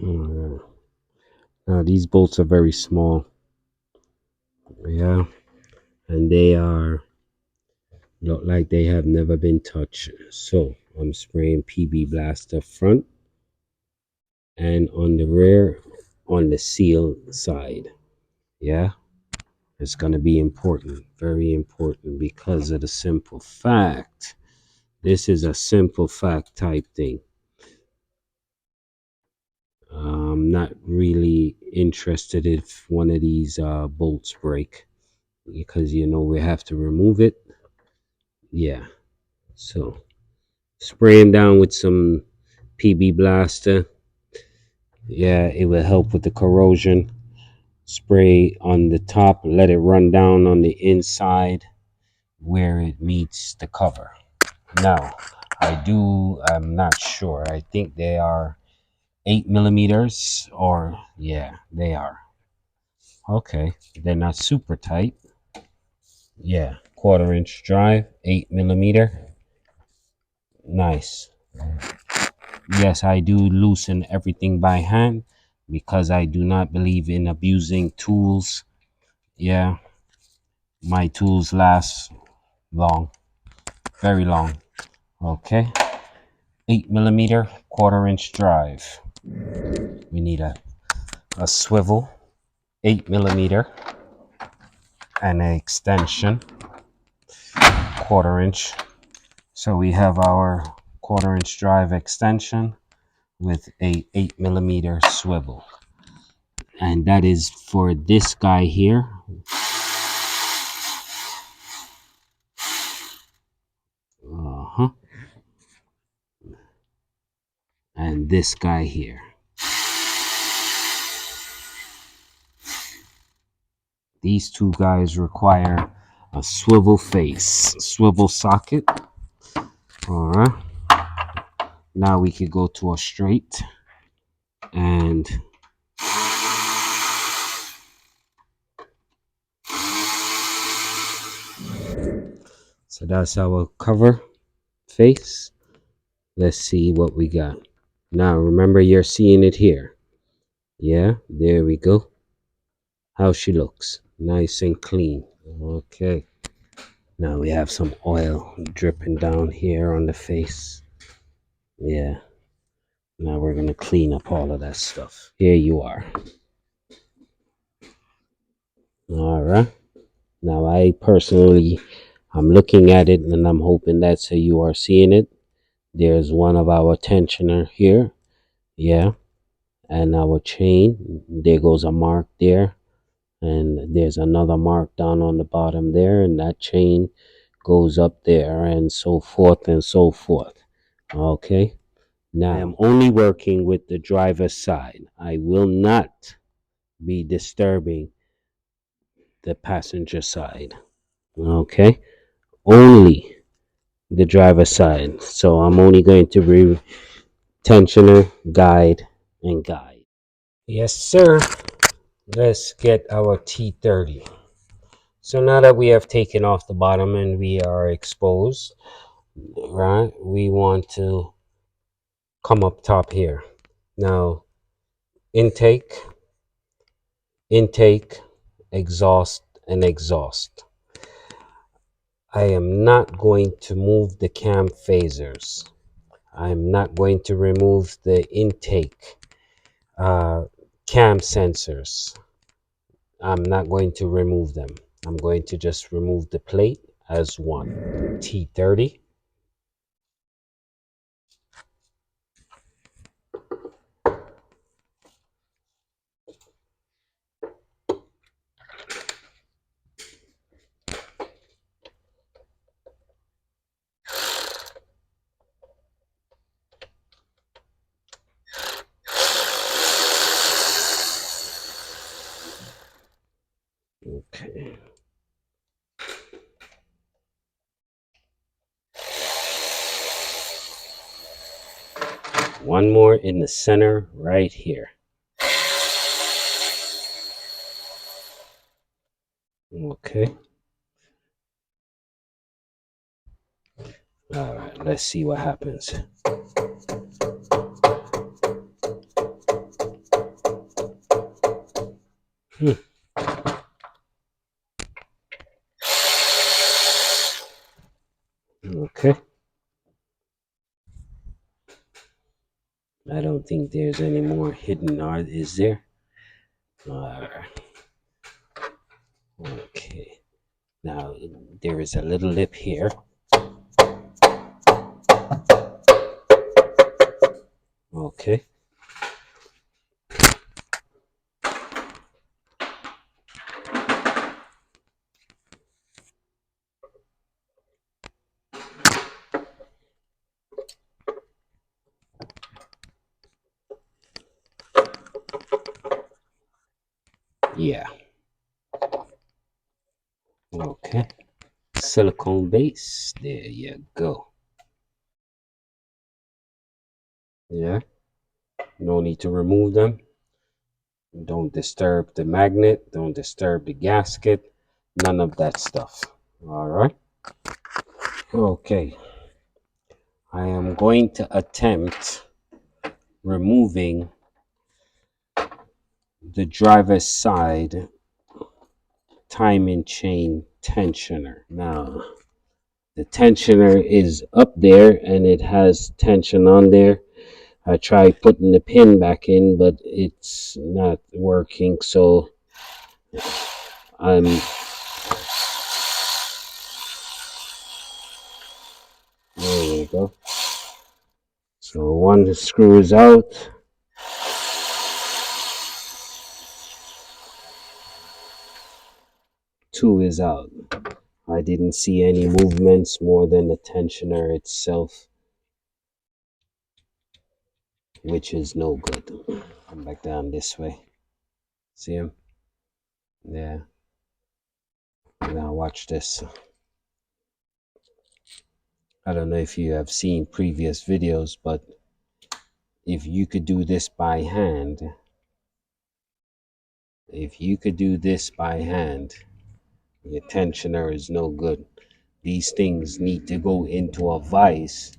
Alright. Now these bolts are very small. Yeah. And they are look like they have never been touched. So I'm spraying PB Blaster front and on the rear on the seal side. Yeah. It's going to be important, very important, because of the simple fact. This is a simple fact type thing. I'm not really interested if one of these bolts break, because you know we have to remove it. Yeah. So spraying down with some PB Blaster. Yeah, it will help with the corrosion. Spray on the top, let it run down on the inside where it meets the cover. Now, I'm not sure. I think they are 8 millimeters, or yeah, they are. Okay, they're not super tight. Yeah, 1/4 inch drive, 8 millimeter. Nice. Yes, I do loosen everything by hand because I do not believe in abusing tools. Yeah, my tools last long, very long. Okay, 8 millimeter, 1/4 inch drive. We need a swivel, 8 millimeter, and an extension, 1/4 inch. So we have our 1/4 inch drive extension with a 8 millimeter swivel. And that is for this guy here. Uh-huh. And this guy here. These two guys require a swivel face, swivel socket. All right. Now we could go to a straight, and so that's our cover face. Let's see what we got. Now remember, you're seeing it here. Yeah, there we go. How she looks, nice and clean. Okay. Now we have some oil dripping down here on the face. Yeah. Now we're gonna clean up all of that stuff. Here you are. All right. Now I personally, I'm looking at it and I'm hoping that so you are seeing it. There's one of our tensioner here. Yeah. And our chain. There goes a mark there. And there's another mark down on the bottom there. And that chain goes up there, and so forth and so forth. Okay. Now I am only working with the driver's side. I will not be disturbing the passenger side. Okay. Only the driver's side. So I'm only going to be tensioner, guide, and guide. Yes, sir. Let's get our T30. So now that we have taken off the bottom and we are exposed, right, we want to come up top here. Now, intake, intake, exhaust, and exhaust. I am not going to move the cam phasers. I'm not going to remove the intake cam sensors. I'm not going to remove them. I'm going to just remove the plate as one. T30. Okay. One more in the center right here. Okay. All right, let's see what happens. Okay. I don't think there's any more hidden art, is there? Okay. Now there is a little lip here. Okay. Yeah. Okay. Silicone base. There you go. Yeah. No need to remove them. Don't disturb the magnet. Don't disturb the gasket. None of that stuff. All right. Okay. I am going to attempt removing the driver's side timing chain tensioner. Now, the tensioner is up there and it has tension on there. I tried putting the pin back in, but it's not working. So I'm there we go. So one screw is out. Two is out. I didn't see any movements more than the tensioner itself, which is no good. Come back down this way. See him? Yeah. Now watch this. I don't know if you have seen previous videos, but if you could do this by hand, your tensioner is no good. These things need to go into a vise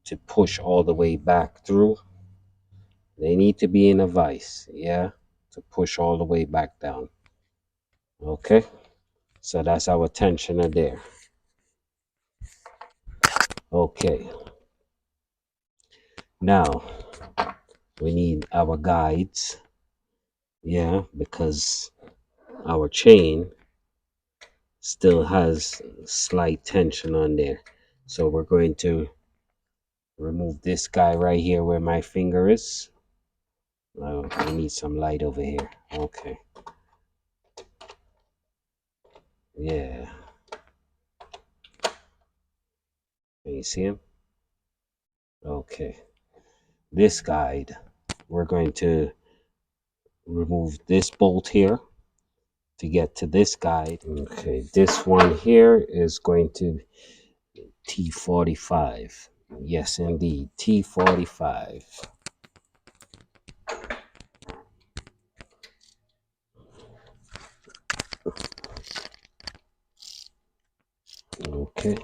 to push all the way back through. They need to be in a vise, yeah, to push all the way back down. Okay, so that's our tensioner there. Okay, now we need our guides, yeah, because our chain still has slight tension on there. So we're going to remove this guy right here where my finger is. We need some light over here. Okay. Yeah. Can you see him? Okay. This guide, we're going to remove this bolt here to get to this guide. Okay. This one here is going to T45. Yes, indeed. T45. Okay.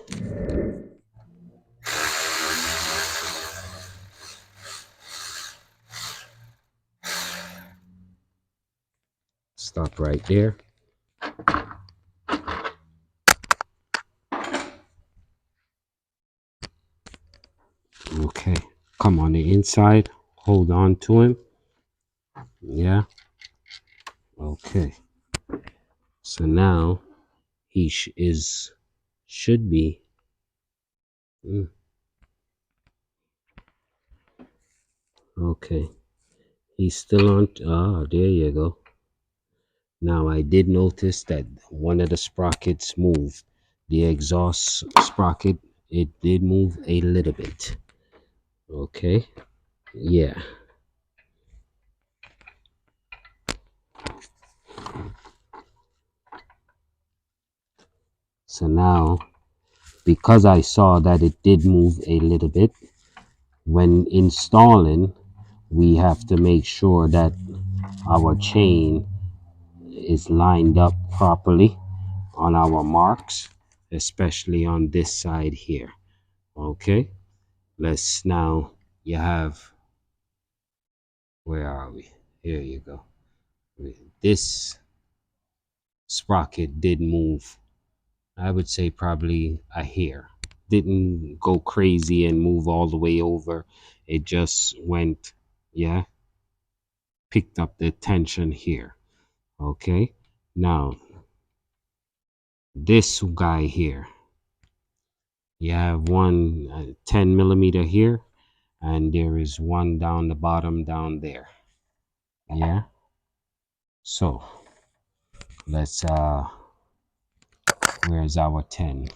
Stop right there. Okay. Come on the inside. Hold on to him. Yeah. Okay. So now he should be. Okay. He's still on. Ah, there you go. Now I did notice that one of the sprockets moved. The exhaust sprocket, it did move a little bit. Okay. Yeah. So now, because I saw that it did move a little bit, when installing, we have to make sure that our chain is lined up properly on our marks, especially on this side here. Okay, let's now, you have, where are we? Here you go. This sprocket did move. I would say probably a hair. Didn't go crazy and move all the way over. It just went, yeah, picked up the tension here. Okay. Now, this guy here, you have one 10 millimeter here, and there is one down the bottom down there. Yeah. So let's, where's our 10?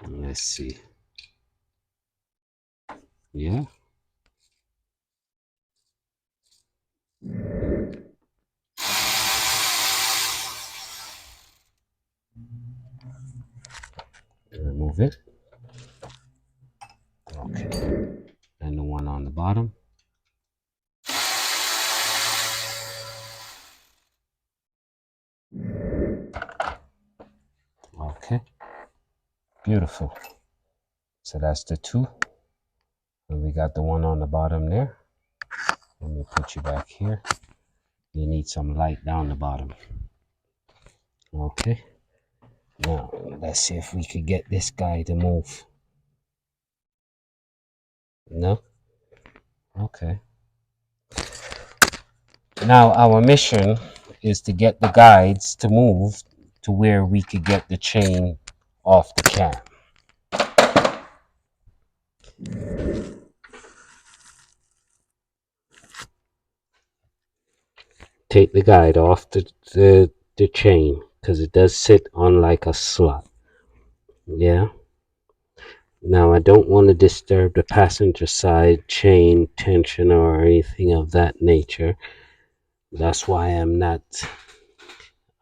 Let's see. Yeah. Remove it. Okay. And the one on the bottom. Okay. Beautiful. So that's the two. And we got the one on the bottom there. Let me put you back here. You need some light down the bottom. Okay. Now, let's see if we could get this guy to move. No? Okay. Now, our mission is to get the guides to move to where we could get the chain off the cam. Take the guide off the chain because it does sit on like a slot. Yeah. Now, I don't want to disturb the passenger side chain tension or anything of that nature. That's why I'm not.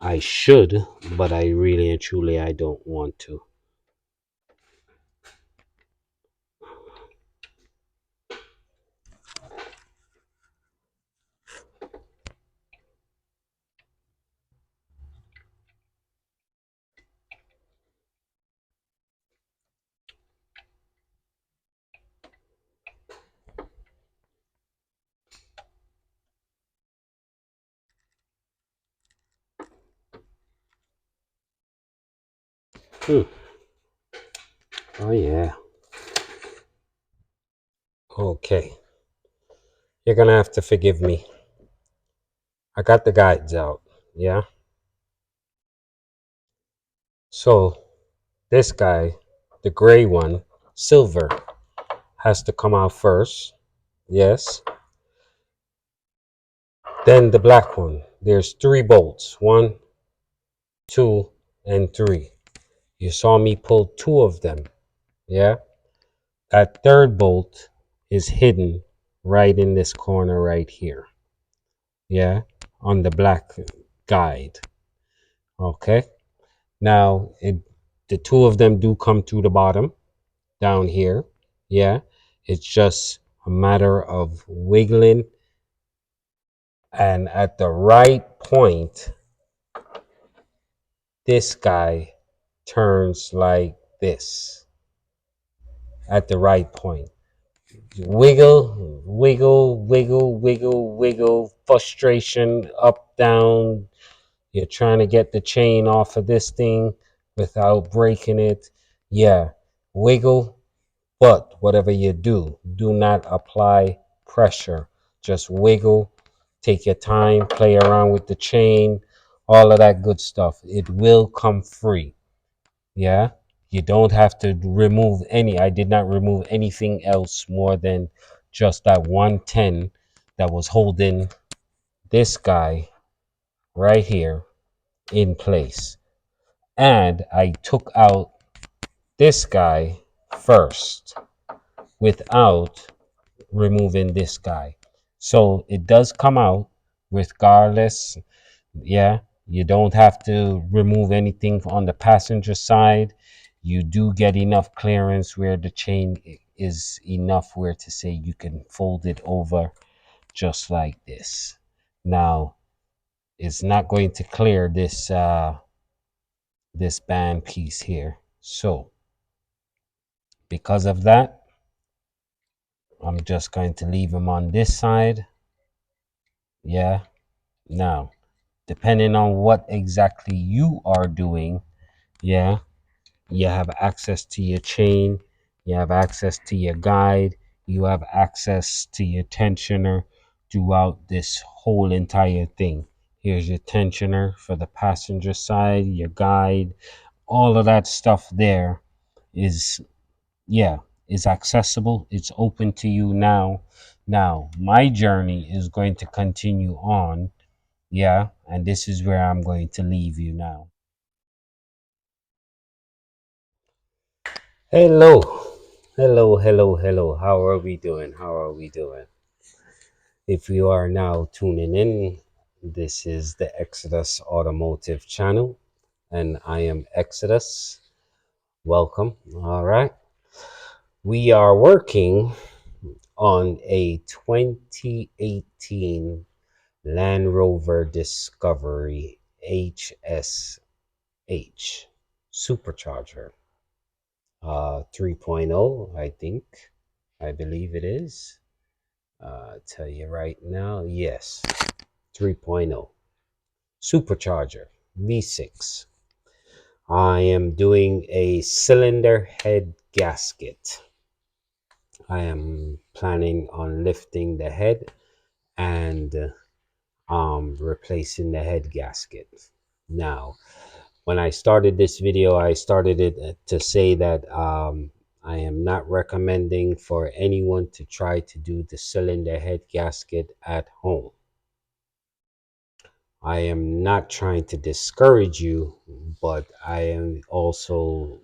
I should, but I really and truly I don't want to. Hmm. Oh yeah. Okay. You're gonna have to forgive me. I got the guides out. Yeah. So this guy, the gray one, silver, has to come out first. Yes. Then the black one. There's three bolts. One, two, and three. You saw me pull two of them. Yeah. That third bolt is hidden right in this corner right here. Yeah. On the black guide. Okay. Now the two of them do come through the bottom down here. Yeah. It's just a matter of wiggling, and at the right point, this guy turns like this at the right point. Wiggle, wiggle, wiggle, wiggle, wiggle, frustration, up, down. You're trying to get the chain off of this thing without breaking it. Yeah, wiggle, but whatever you do, do not apply pressure. Just wiggle, take your time, play around with the chain, all of that good stuff. It will come free. Yeah, you don't have to remove any. I did not remove anything else more than just that 110 that was holding this guy right here in place. And I took out this guy first without removing this guy. So it does come out regardless. Yeah, you don't have to remove anything on the passenger side. You do get enough clearance where the chain is enough where to say you can fold it over just like this. Now, it's not going to clear this band piece here. So, because of that, I'm just going to leave them on this side. Yeah. Now, depending on what exactly you are doing. Yeah, you have access to your chain, you have access to your guide, you have access to your tensioner throughout this whole entire thing. Here's your tensioner for the passenger side, your guide, all of that stuff there is, yeah, is accessible. It's open to you now. Now, my journey is going to continue on. Yeah, and this is where I'm going to leave you now. Hello, hello. How are we doing? How are we doing? If you are now tuning in, this is the Exodus Automotive channel, and I am Exodus. Welcome. All right. We are working on a 2018 Land Rover Discovery HSH supercharger. 3.0, I think. I believe it is. Tell you right now, yes, 3.0 supercharger V6. I am doing a cylinder head gasket. I am planning on lifting the head and replacing the head gasket. Now, when I started this video, I started it to say that I am not recommending for anyone to try to do the cylinder head gasket at home. I am not trying to discourage you, but I am also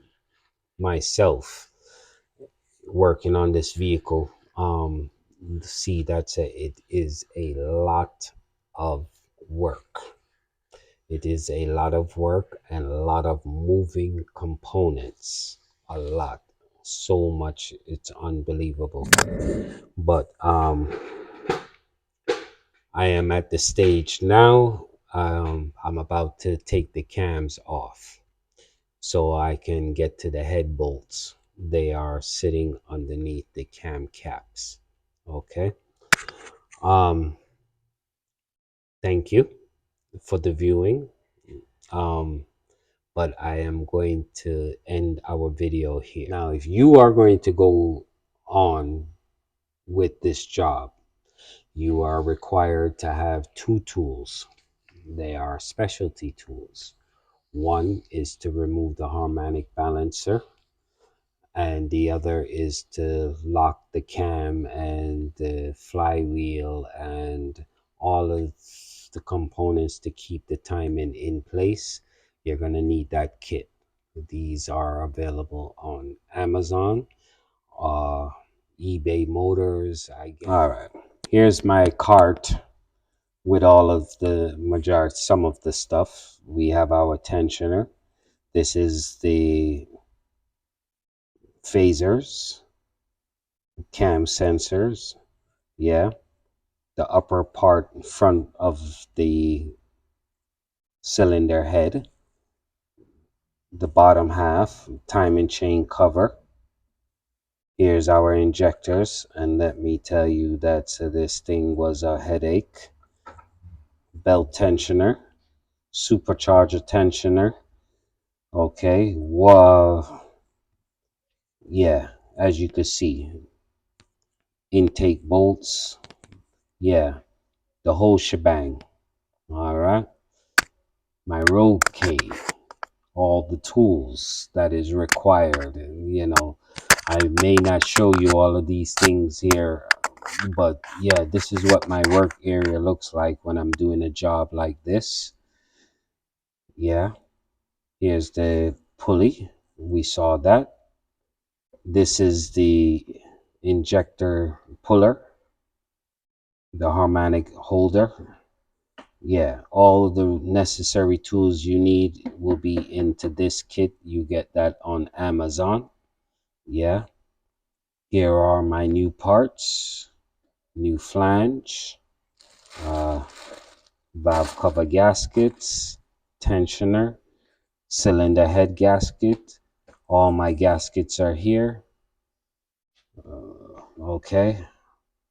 myself working on this vehicle. See, it is a lot of work. It is a lot of work and a lot of moving components. A lot. So much, it's unbelievable. But I am at the stage now. I'm about to take the cams off so I can get to the head bolts. They are sitting underneath the cam caps. Okay. Um, thank you for the viewing. Um, but I am going to end our video here. Now, if you are going to go on with this job, you are required to have two tools. They are specialty tools. One is to remove the harmonic balancer, and the other is to lock the cam and the flywheel and all of the components to keep the timing in place. You're going to need that kit. These are available on Amazon, uh, eBay Motors. All right, here's my cart with all of the majority, some of the stuff. We have our tensioner. This is the phasers, cam sensors. Yeah, the upper part in front of the cylinder head, the bottom half, timing chain cover. Here's our injectors, and let me tell you that this thing was a headache. Belt tensioner, supercharger tensioner. Okay, well, yeah, as you can see, intake bolts, yeah, the whole shebang. All right, my road cage, all the tools that is required. I may not show you all of these things here, but yeah, this is what my work area looks like when I'm doing a job like this. Yeah, here's the pulley. We saw that. This is the injector puller, the harmonic holder. Yeah, all of the necessary tools you need will be into this kit. You get that on Amazon. Yeah, here are my new parts. New flange, uh, valve cover gaskets, tensioner, cylinder head gasket. All my gaskets are here. Okay,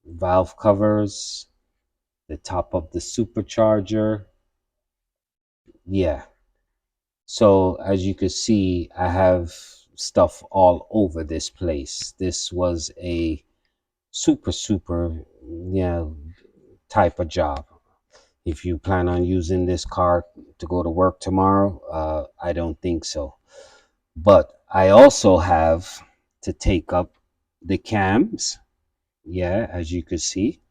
valve covers, the top of the supercharger, Yeah. So as you can see, I have stuff all over this place. This was a super, yeah, type of job. If you plan on using this car to go to work tomorrow, I don't think so. But I also have to take up the cams, yeah, as you can see,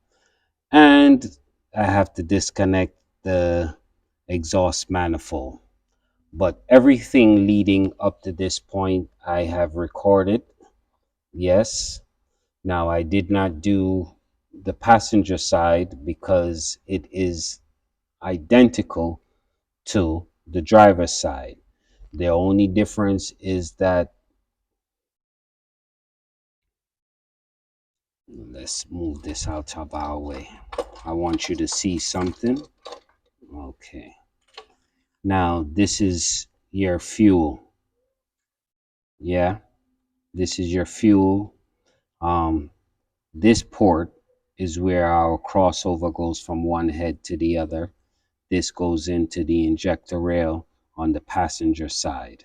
and I have to disconnect the exhaust manifold. But everything leading up to this point, I have recorded. Yes. Now, I did not do the passenger side because it is identical to the driver's side. The only difference is that, let's move this out of our way. I want you to see something. Okay. Now, this is your fuel. Yeah. This is your fuel. Um, this port is where our crossover goes from one head to the other. This goes into the injector rail on the passenger side.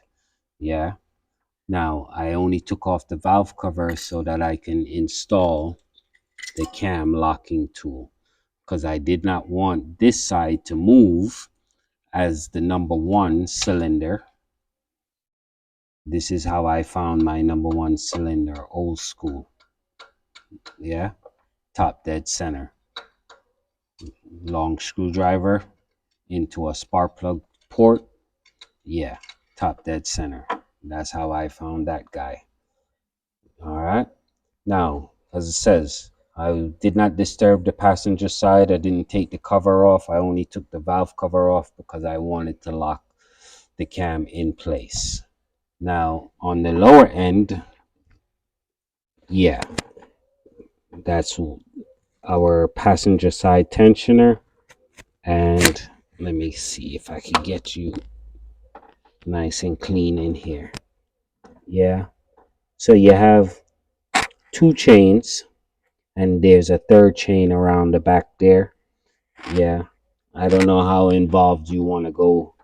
Yeah. Now, I only took off the valve cover so that I can install the cam locking tool because I did not want this side to move as the number one cylinder. This is how I found my number one cylinder, old school. Yeah. Top dead center. Long screwdriver into a spark plug port. Yeah. Top dead center. That's how I found that guy. All right. Now, as it says, I did not disturb the passenger side. I didn't take the cover off. I only took the valve cover off because I wanted to lock the cam in place. Now, on the lower end, yeah, that's our passenger side tensioner. And let me see if I can get you nice and clean in here. Yeah. So you have two chains, and there's a third chain around the back there. Yeah. I don't know how involved you want to go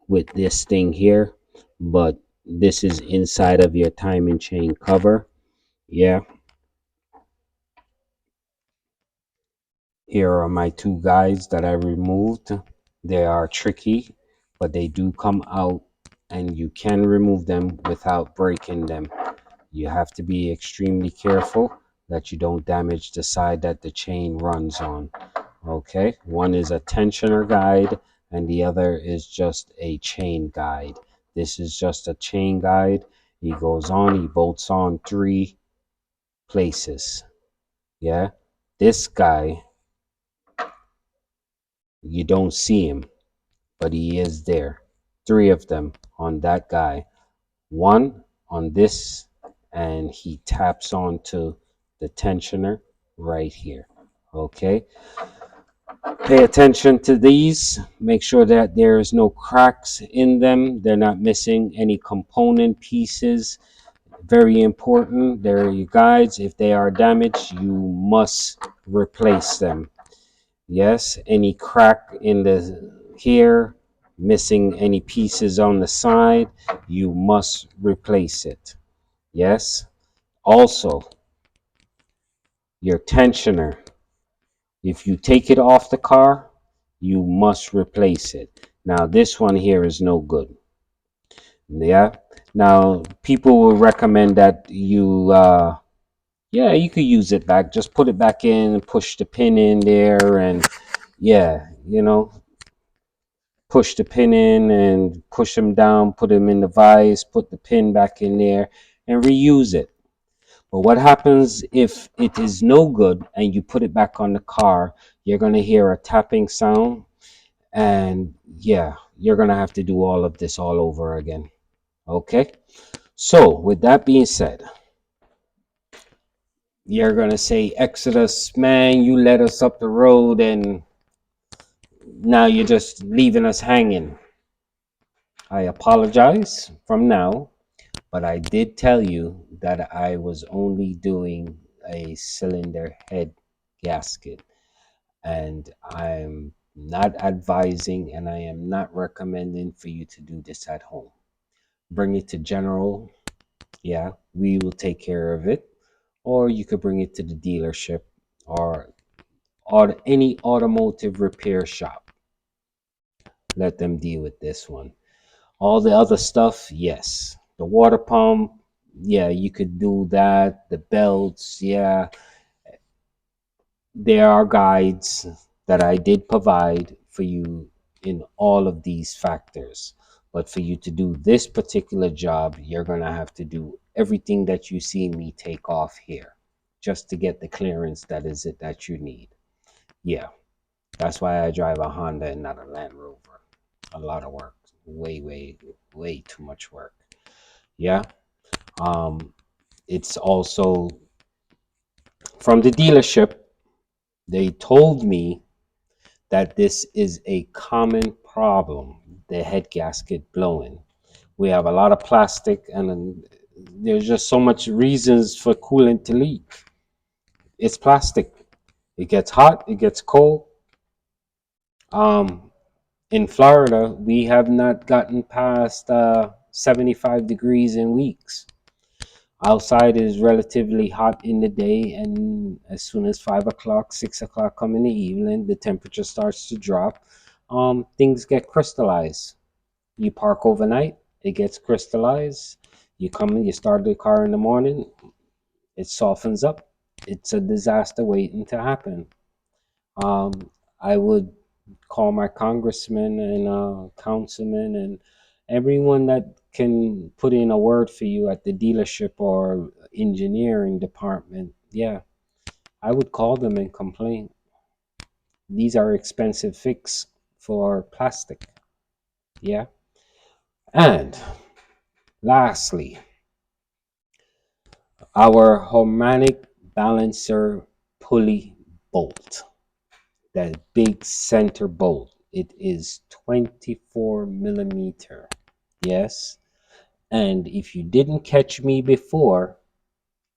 with this thing here, but this is inside of your timing chain cover. Yeah. Here are my two guides that I removed. They are tricky, but they do come out and you can remove them without breaking them. You have to be extremely careful that you don't damage the side that the chain runs on. Okay, one is a tensioner guide and the other is just a chain guide. This is just a chain guide. He goes on, he bolts on 3 places. Yeah, this guy, you don't see him, but he is there. 3 of them on that guy. One on this, and he taps onto the tensioner right here. Okay, pay attention to these. Make sure that there is no cracks in them. They're not missing any component pieces. Very important. There are your guides. If they are damaged, you must replace them. Yes, any crack in the here, missing any pieces on the side, you must replace it. Yes. Also, your tensioner. If you take it off the car, you must replace it. Now, this one here is no good. Yeah. Now, people will recommend that yeah, you could use it back. Just put it back in, push the pin in there, and yeah, push the pin in and push them down, put them in the vise, put the pin back in there, and reuse it. But what happens if it is no good and you put it back on the car? You're going to hear a tapping sound, and yeah, you're going to have to do all of this all over again. Okay? So, with that being said, you're going to say, Exodus, man, you led us up the road and now you're just leaving us hanging. I apologize from now, but I did tell you that I was only doing a cylinder head gasket. And I'm Not advising, and I am not recommending for you to do this at home. Bring it to General. Yeah, we will take care of it. Or you could bring it to the dealership or any automotive repair shop. Let them deal with this one. All the other stuff, yes. The water pump, yeah, you could do that. The belts, yeah. There are guides that I did provide for you in all of these factors. But for you to do this particular job, you're going to have to do everything that you see me take off here just to get the clearance that is it that you need. Yeah, that's why I drive a Honda and not a Land Rover. A lot of work. Way too much work. Yeah. Um, it's also from the dealership, they told me that this is a common problem, the head gasket blowing. We have a lot of plastic, and there's just so much reasons for coolant to leak. It's plastic. It gets hot, it gets cold. Um, in Florida, we have not gotten past 75 degrees in weeks. Outside is relatively hot in the day, and as soon as 5 o'clock, 6 o'clock come in the evening, the temperature starts to drop. Things get crystallized. You park overnight, it gets crystallized. You come in, you start the car in the morning, it softens up. It's a disaster waiting to happen. Um, I would call my congressman and councilman and everyone that can put in a word for you at the dealership or engineering department. Yeah, I would call them and complain. These are expensive fix for plastic. Yeah. And lastly, our harmonic balancer pulley bolt, that big center bolt, it is 24 millimeter. Yes. And if you didn't catch me before,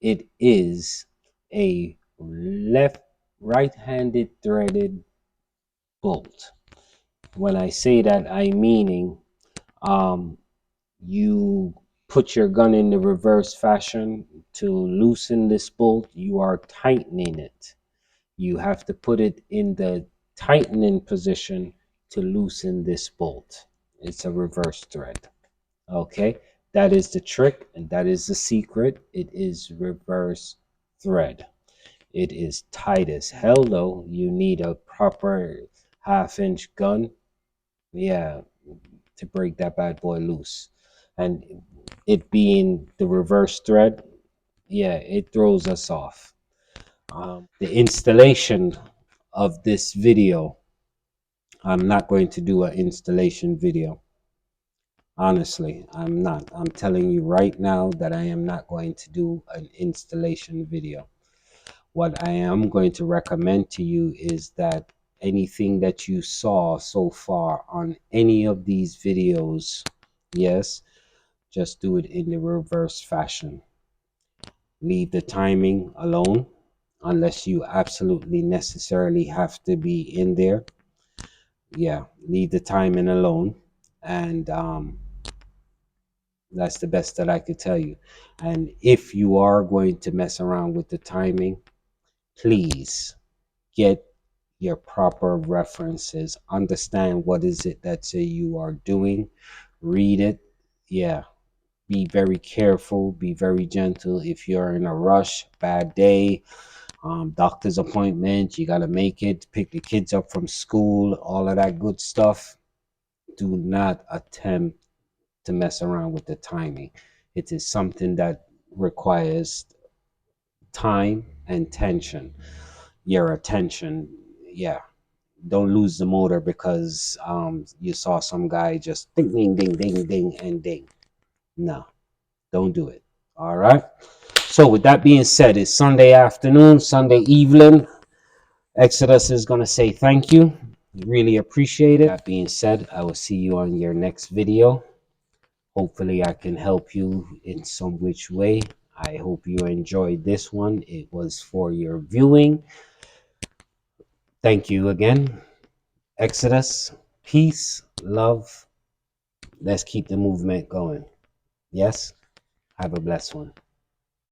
it is a left right-handed threaded bolt. When I say that, I meaning um, you put your gun in the reverse fashion to loosen this bolt, you are tightening it. You have to put it in the tightening position to loosen this bolt. It's a reverse thread. Okay, that is the trick and that is the secret. It is reverse thread. It is tight as hell though. You need a proper half-inch gun, yeah, to break that bad boy loose. And it being the reverse thread, yeah, it throws us off. The installation of this video, I'm not going to do an installation video. Honestly, I'm not. I'm telling you right now that I am not going to do an installation video. What I am going to recommend to you is that anything that you saw so far on any of these videos, yes, just do it in the reverse fashion. Leave the timing alone unless you absolutely necessarily have to be in there. Yeah, leave the timing alone. And that's the best that I could tell you. And if you are going to mess around with the timing, please get your proper references. Understand what is it that you are doing. Read it. Yeah. Be very careful. Be very gentle. If you're in a rush, bad day, doctor's appointment, you got to make it, pick the kids up from school, all of that good stuff. Do not attempt to mess around with the timing. It is something that requires time and tension. Your attention, yeah. Don't lose the motor because you saw some guy just ding, ding, ding, ding, ding, and ding. No, don't do it. All right. So with that being said, it's Sunday afternoon, Sunday evening. Exodus is going to say thank you. Really appreciate it. That being said, I will see you on your next video. Hopefully I can help you in some which way. I hope you enjoyed this one. It was for your viewing. Thank you again. Exodus, peace, love. Let's keep the movement going. Yes? Have a blessed one.